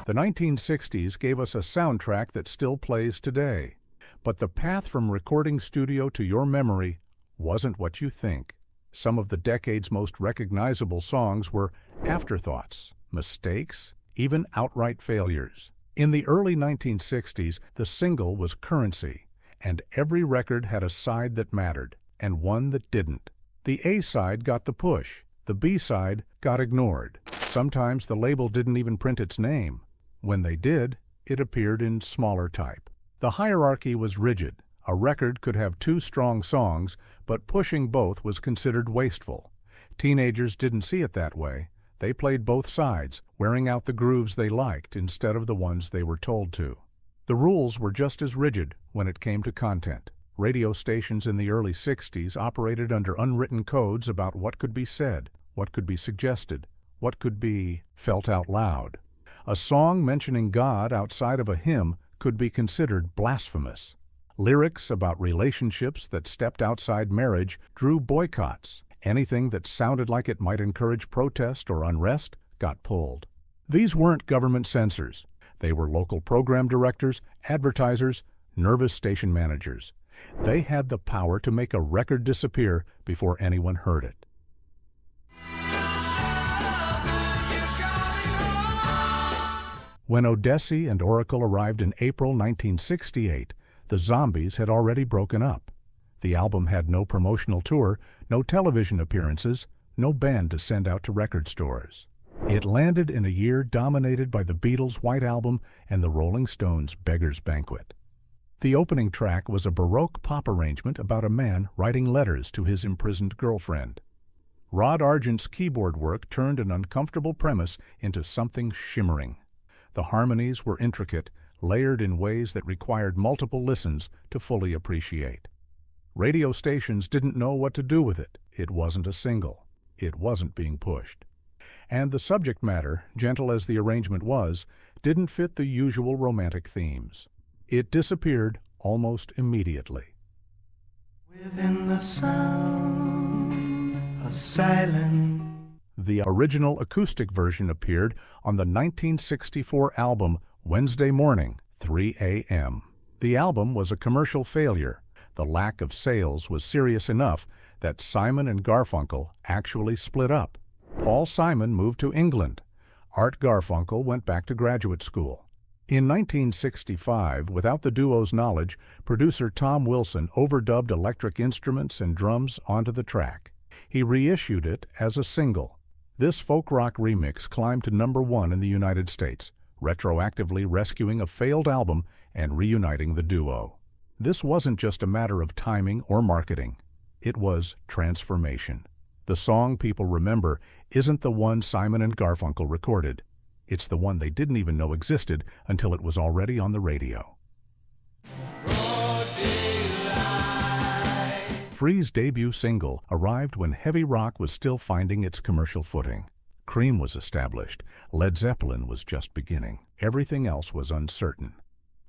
The 1960s gave us a soundtrack that still plays today. But the path from recording studio to your memory wasn't what you think. Some of the decade's most recognizable songs were afterthoughts, mistakes, even outright failures. In the early 1960s, the single was currency, and every record had a side that mattered, and one that didn't. The A-side got the push, the B-side got ignored. Sometimes the label didn't even print its name. When they did, it appeared in smaller type. The hierarchy was rigid. A record could have two strong songs, but pushing both was considered wasteful. Teenagers didn't see it that way. They played both sides, wearing out the grooves they liked instead of the ones they were told to. The rules were just as rigid when it came to content. Radio stations in the early 60s operated under unwritten codes about what could be said, what could be suggested, what could be felt out loud. A song mentioning God outside of a hymn could be considered blasphemous. Lyrics about relationships that stepped outside marriage drew boycotts. Anything that sounded like it might encourage protest or unrest got pulled. These weren't government censors. They were local program directors, advertisers, nervous station managers. They had the power to make a record disappear before anyone heard it. When Odessi and Oracle arrived in April 1968, the Zombies had already broken up. The album had no promotional tour, no television appearances, no band to send out to record stores. It landed in a year dominated by the Beatles' White Album and the Rolling Stones' Beggar's Banquet. The opening track was a Baroque pop arrangement about a man writing letters to his imprisoned girlfriend. Rod Argent's keyboard work turned an uncomfortable premise into something shimmering. The harmonies were intricate, layered in ways that required multiple listens to fully appreciate. Radio stations didn't know what to do with it. It wasn't a single. It wasn't being pushed. And the subject matter, gentle as the arrangement was, didn't fit the usual romantic themes. It disappeared almost immediately. Within the sound of silence. The original acoustic version appeared on the 1964 album Wednesday Morning, 3 a.m. The album was a commercial failure. The lack of sales was serious enough that Simon and Garfunkel actually split up. Paul Simon moved to England. Art Garfunkel went back to graduate school. In 1965, without the duo's knowledge, producer Tom Wilson overdubbed electric instruments and drums onto the track. He reissued it as a single. This folk rock remix climbed to #1 in the United States, retroactively rescuing a failed album and reuniting the duo. This wasn't just a matter of timing or marketing. It was transformation. The song people remember isn't the one Simon and Garfunkel recorded. It's the one they didn't even know existed until it was already on the radio. Free's debut single arrived when heavy rock was still finding its commercial footing. Cream was established. Led Zeppelin was just beginning. Everything else was uncertain.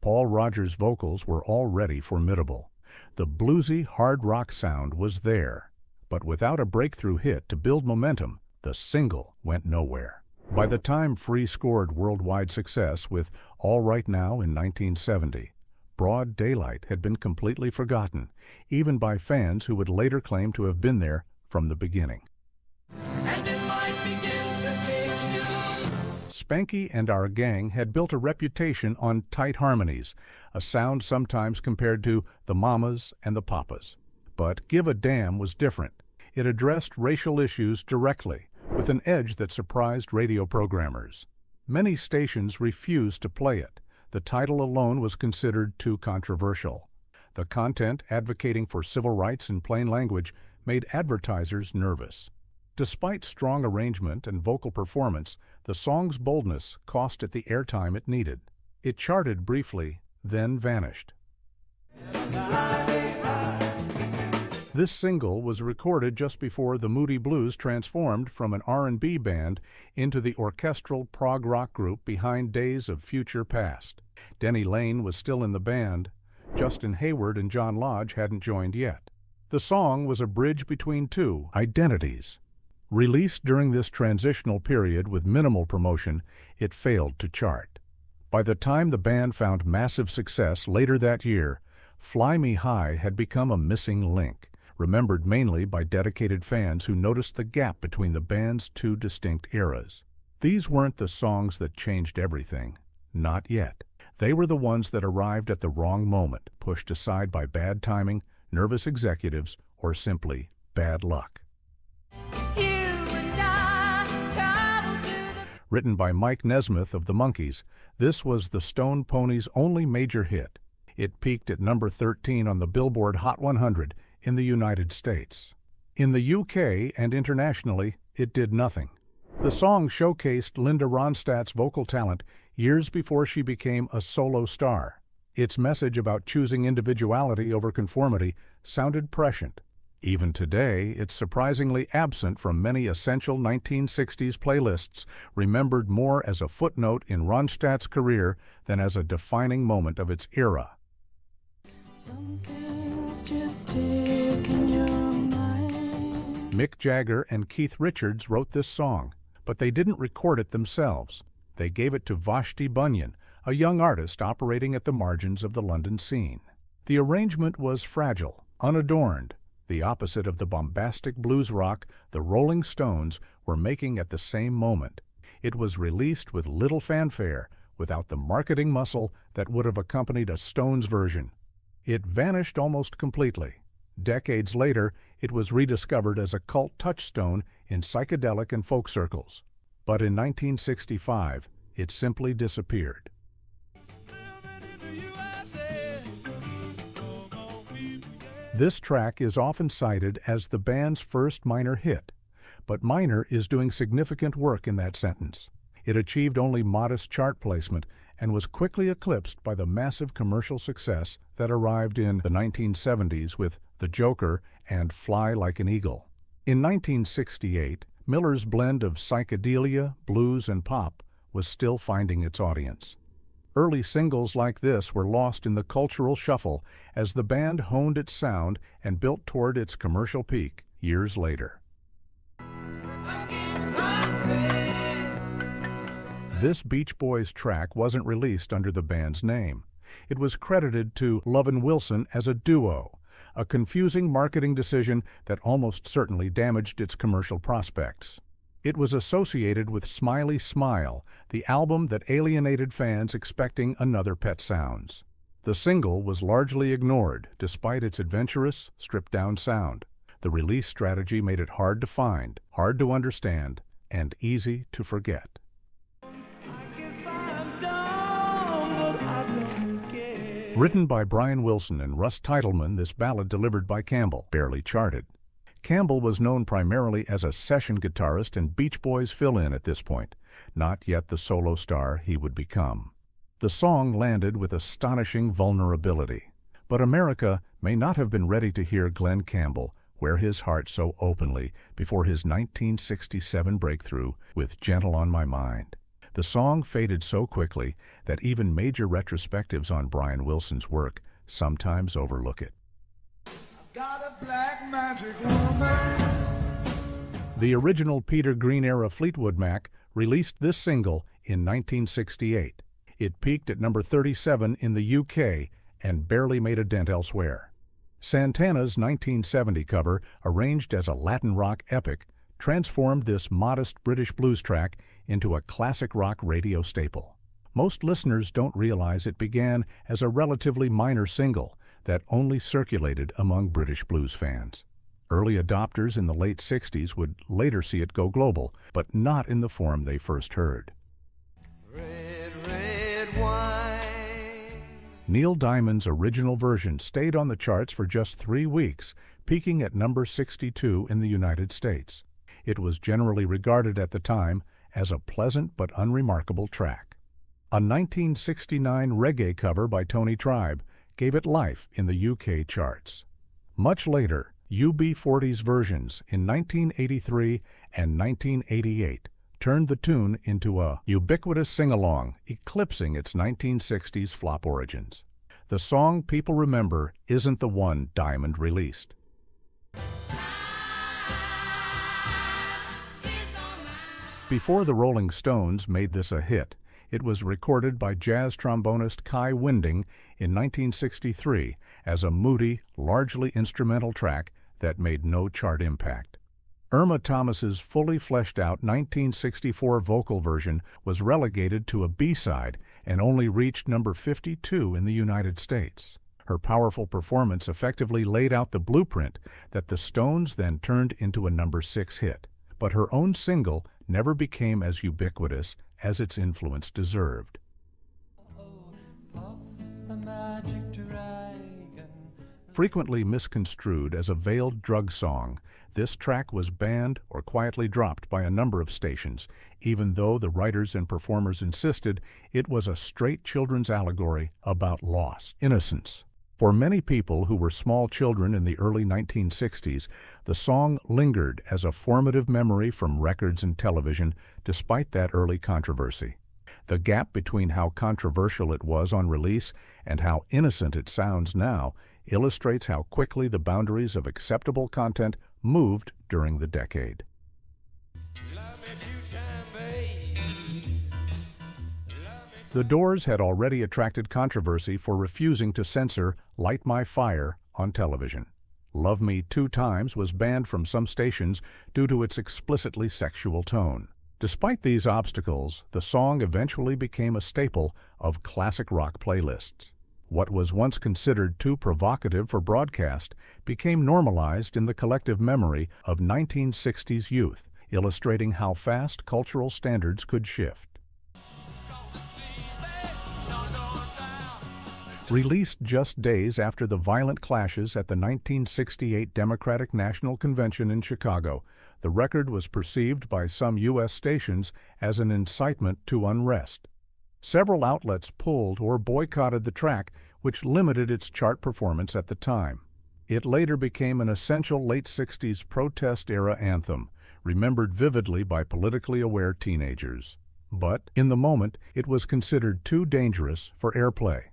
Paul Rodgers' vocals were already formidable. The bluesy, hard rock sound was there. But without a breakthrough hit to build momentum, the single went nowhere. By the time Free scored worldwide success with All Right Now in 1970, Broad Daylight had been completely forgotten, even by fans who would later claim to have been there from the beginning. And it might begin to teach you. Spanky and Our Gang had built a reputation on tight harmonies, a sound sometimes compared to the Mamas and the Papas. But Give a Damn was different. It addressed racial issues directly, with an edge that surprised radio programmers. Many stations refused to play it. The title alone was considered too controversial. The content advocating for civil rights in plain language made advertisers nervous. Despite strong arrangement and vocal performance, the song's boldness cost it the airtime it needed. It charted briefly, then vanished. This single was recorded just before the Moody Blues transformed from an R&B band into the orchestral prog rock group behind Days of Future Past. Denny Lane was still in the band. Justin Hayward and John Lodge hadn't joined yet. The song was a bridge between two identities. Released during this transitional period with minimal promotion, it failed to chart. By the time the band found massive success later that year, Fly Me High had become a missing link, remembered mainly by dedicated fans who noticed the gap between the band's two distinct eras. These weren't the songs that changed everything. Not yet. They were the ones that arrived at the wrong moment, pushed aside by bad timing, nervous executives, or simply bad luck. Written by Mike Nesmith of the Monkees, this was the Stone Poneys' only major hit. It peaked at number 13 on the Billboard Hot 100 in the United States. In the UK and internationally, it did nothing. The song showcased Linda Ronstadt's vocal talent years before she became a solo star. Its message about choosing individuality over conformity sounded prescient. Even today, it's surprisingly absent from many essential 1960s playlists, remembered more as a footnote in Ronstadt's career than as a defining moment of its era. Some things just stick in your mind. Mick Jagger and Keith Richards wrote this song, but they didn't record it themselves. They gave it to Vashti Bunyan, a young artist operating at the margins of the London scene. The arrangement was fragile, unadorned, the opposite of the bombastic blues rock the Rolling Stones were making at the same moment. It was released with little fanfare, without the marketing muscle that would have accompanied a Stones version. It vanished almost completely. Decades later, it was rediscovered as a cult touchstone in psychedelic and folk circles. But in 1965, it simply disappeared. This track is often cited as the band's first minor hit, but minor is doing significant work in that sentence. It achieved only modest chart placement and was quickly eclipsed by the massive commercial success that arrived in the 1970s with The Joker and Fly Like an Eagle. In 1968, Miller's blend of psychedelia, blues, and pop was still finding its audience. Early singles like this were lost in the cultural shuffle as the band honed its sound and built toward its commercial peak years later. This Beach Boys track wasn't released under the band's name. It was credited to Love and Wilson as a duo, a confusing marketing decision that almost certainly damaged its commercial prospects. It was associated with Smiley Smile, the album that alienated fans expecting another Pet Sounds. The single was largely ignored, despite its adventurous, stripped-down sound. The release strategy made it hard to find, hard to understand, and easy to forget. Written by Brian Wilson and Russ Titleman, this ballad delivered by Campbell barely charted. Campbell was known primarily as a session guitarist and Beach Boys fill-in at this point, not yet the solo star he would become. The song landed with astonishing vulnerability, but America may not have been ready to hear Glenn Campbell wear his heart so openly before his 1967 breakthrough with Gentle on My Mind. The song faded so quickly that even major retrospectives on Brian Wilson's work sometimes overlook it. Got a black magic woman. The original Peter Green-era Fleetwood Mac released this single in 1968. It peaked at number 37 in the UK and barely made a dent elsewhere. Santana's 1970 cover, arranged as a Latin rock epic, transformed this modest British blues track into a classic rock radio staple. Most listeners don't realize it began as a relatively minor single that only circulated among British blues fans. Early adopters in the late 60s would later see it go global, but not in the form they first heard. Red, red wine. Neil Diamond's original version stayed on the charts for just 3 weeks, peaking at number 62 in the United States. It was generally regarded at the time as a pleasant but unremarkable track. A 1969 reggae cover by Tony Tribe gave it life in the UK charts. Much later, UB40's versions in 1983 and 1988 turned the tune into a ubiquitous sing-along, eclipsing its 1960s flop origins. The song people remember isn't the one Diamond released. Before the Rolling Stones made this a hit, it was recorded by jazz trombonist Kai Winding in 1963 as a moody, largely instrumental track that made no chart impact. Irma Thomas's fully fleshed-out 1964 vocal version was relegated to a B-side and only reached number 52 in the United States. Her powerful performance effectively laid out the blueprint that the Stones then turned into a number 6 hit, but her own single never became as ubiquitous as its influence deserved. Frequently misconstrued as a veiled drug song, this track was banned or quietly dropped by a number of stations, even though the writers and performers insisted it was a straight children's allegory about lost innocence. For many people who were small children in the early 1960s, the song lingered as a formative memory from records and television, despite that early controversy. The gap between how controversial it was on release and how innocent it sounds now illustrates how quickly the boundaries of acceptable content moved during the decade. The Doors had already attracted controversy for refusing to censor Light My Fire on television. Love Me 2 Times was banned from some stations due to its explicitly sexual tone. Despite these obstacles, the song eventually became a staple of classic rock playlists. What was once considered too provocative for broadcast became normalized in the collective memory of 1960s youth, illustrating how fast cultural standards could shift. Released just days after the violent clashes at the 1968 Democratic National Convention in Chicago, the record was perceived by some U.S. stations as an incitement to unrest. Several outlets pulled or boycotted the track, which limited its chart performance at the time. It later became an essential late 60s protest-era anthem, remembered vividly by politically aware teenagers. But, in the moment, it was considered too dangerous for airplay.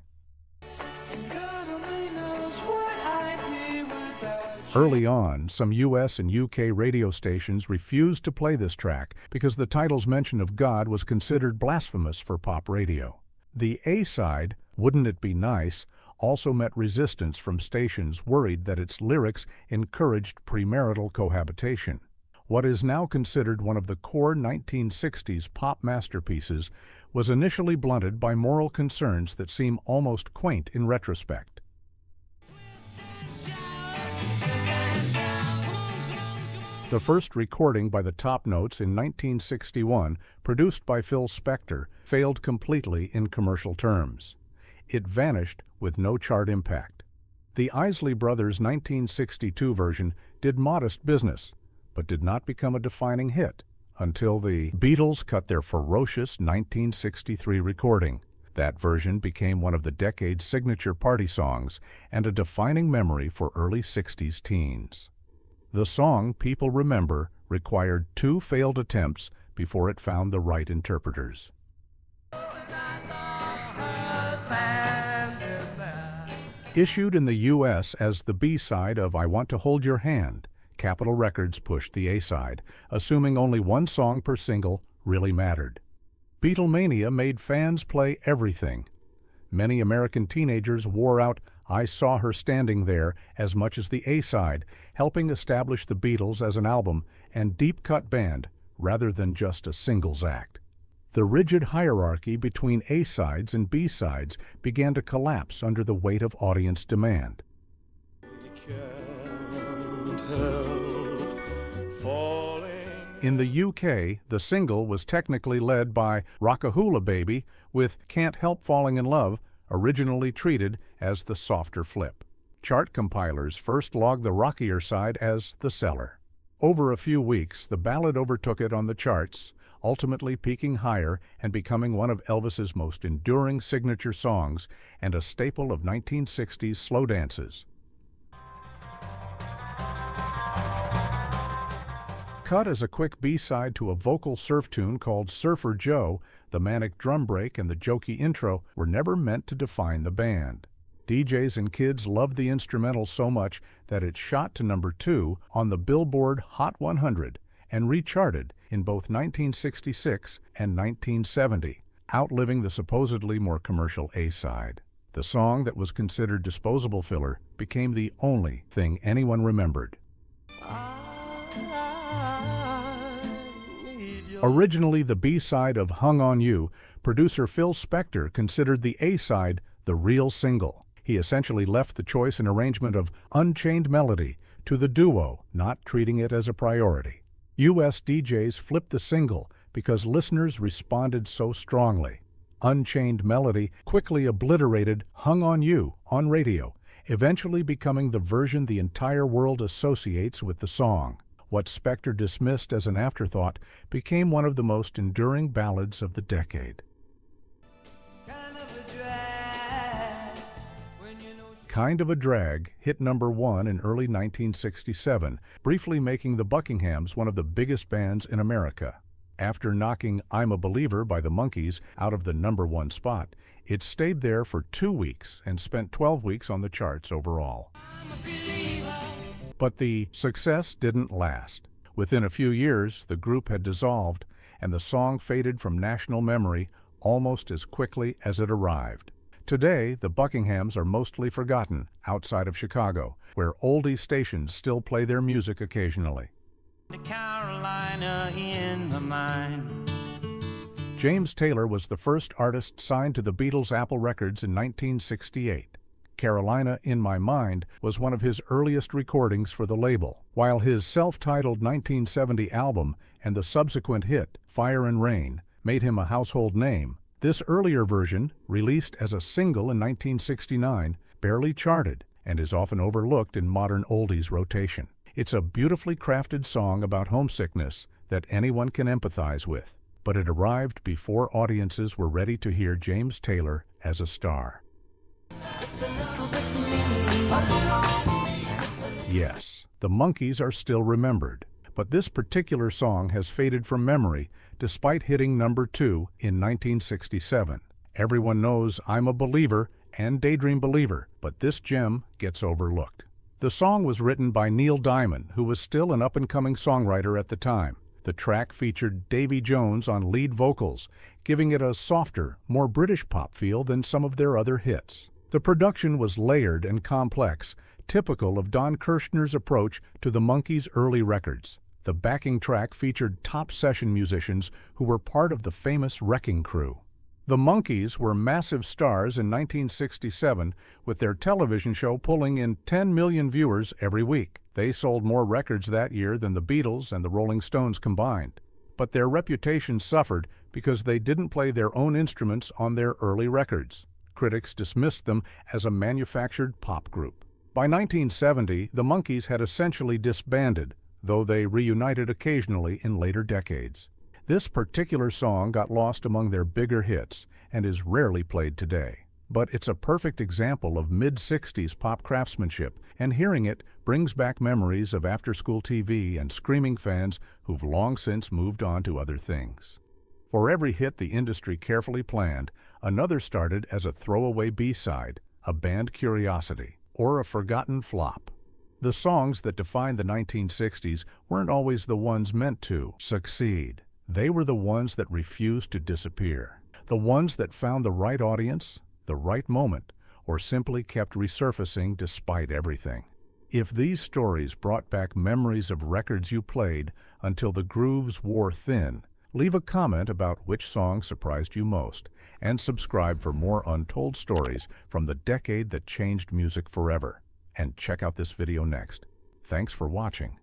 Early on, some U.S. and U.K. radio stations refused to play this track because the title's mention of God was considered blasphemous for pop radio. The A-side, Wouldn't It Be Nice, also met resistance from stations worried that its lyrics encouraged premarital cohabitation. What is now considered one of the core 1960s pop masterpieces was initially blunted by moral concerns that seem almost quaint in retrospect. The first recording by the Top Notes in 1961, produced by Phil Specter, failed completely in commercial terms. It vanished with no chart impact. The Isley Brothers' 1962 version did modest business, but did not become a defining hit until the Beatles cut their ferocious 1963 recording. That version became one of the decade's signature party songs and a defining memory for early 60s teens. The song people remember required 2 failed attempts before it found the right interpreters. Issued in the U.S. as the B-side of I Want to Hold Your Hand, Capitol Records pushed the A-side, assuming only one song per single really mattered. Beatlemania made fans play everything. Many American teenagers wore out I Saw Her Standing There as much as the A-side, helping establish the Beatles as an album and deep-cut band rather than just a singles act. The rigid hierarchy between A-sides and B-sides began to collapse under the weight of audience demand. In the UK, the single was technically led by Rockahula Baby with Can't Help Falling in Love, originally treated as the softer flip. Chart compilers first logged the rockier side as the seller. Over a few weeks, the ballad overtook it on the charts, ultimately peaking higher and becoming one of Elvis's most enduring signature songs and a staple of 1960s slow dances. Cut as a quick B-side to a vocal surf tune called Surfer Joe, the manic drum break and the jokey intro were never meant to define the band. DJs and kids loved the instrumental so much that it shot to number 2 on the Billboard Hot 100 and recharted in both 1966 and 1970, outliving the supposedly more commercial A-side. The song that was considered disposable filler became the only thing anyone remembered. Originally the B-side of Hung on You, producer Phil Specter considered the A-side the real single. He essentially left the choice and arrangement of Unchained Melody to the duo, not treating it as a priority. U.S. DJs flipped the single because listeners responded so strongly. Unchained Melody quickly obliterated Hung on You on radio, eventually becoming the version the entire world associates with the song. What Specter dismissed as an afterthought became one of the most enduring ballads of the decade. Kind of a Drag hit number 1 in early 1967, briefly making the Buckinghams one of the biggest bands in America. After knocking I'm a Believer by the Monkees out of the number 1 spot, it stayed there for 2 weeks and spent 12 weeks on the charts overall. But the success didn't last. Within a few years, the group had dissolved, and the song faded from national memory almost as quickly as it arrived. Today, the Buckinghams are mostly forgotten outside of Chicago, where oldie stations still play their music occasionally. Carolina in my mind. James Taylor was the first artist signed to the Beatles' Apple Records in 1968. Carolina in My Mind was one of his earliest recordings for the label, while his self-titled 1970 album and the subsequent hit, Fire and Rain, made him a household name. This earlier version, released as a single in 1969, barely charted and is often overlooked in modern oldies rotation. It's a beautifully crafted song about homesickness that anyone can empathize with, but it arrived before audiences were ready to hear James Taylor as a star. Yes, the Monkees are still remembered, but this particular song has faded from memory despite hitting number 2 in 1967. Everyone knows I'm a Believer and Daydream Believer, but this gem gets overlooked. The song was written by Neil Diamond, who was still an up-and-coming songwriter at the time. The track featured Davy Jones on lead vocals, giving it a softer, more British pop feel than some of their other hits. The production was layered and complex, typical of Don Kirshner's approach to the Monkees' early records. The backing track featured top session musicians who were part of the famous Wrecking Crew. The Monkees were massive stars in 1967, with their television show pulling in 10 million viewers every week. They sold more records that year than the Beatles and the Rolling Stones combined. But their reputation suffered because they didn't play their own instruments on their early records. Critics dismissed them as a manufactured pop group. By 1970, the Monkees had essentially disbanded, though they reunited occasionally in later decades. This particular song got lost among their bigger hits and is rarely played today. But it's a perfect example of mid-60s pop craftsmanship, and hearing it brings back memories of after-school TV and screaming fans who've long since moved on to other things. For every hit the industry carefully planned, another started as a throwaway B-side, a band curiosity, or a forgotten flop. The songs that defined the 1960s weren't always the ones meant to succeed. They were the ones that refused to disappear, the ones that found the right audience, the right moment, or simply kept resurfacing despite everything. If these stories brought back memories of records you played until the grooves wore thin, leave a comment about which song surprised you most, and subscribe for more untold stories from the decade that changed music forever. And check out this video next. Thanks for watching.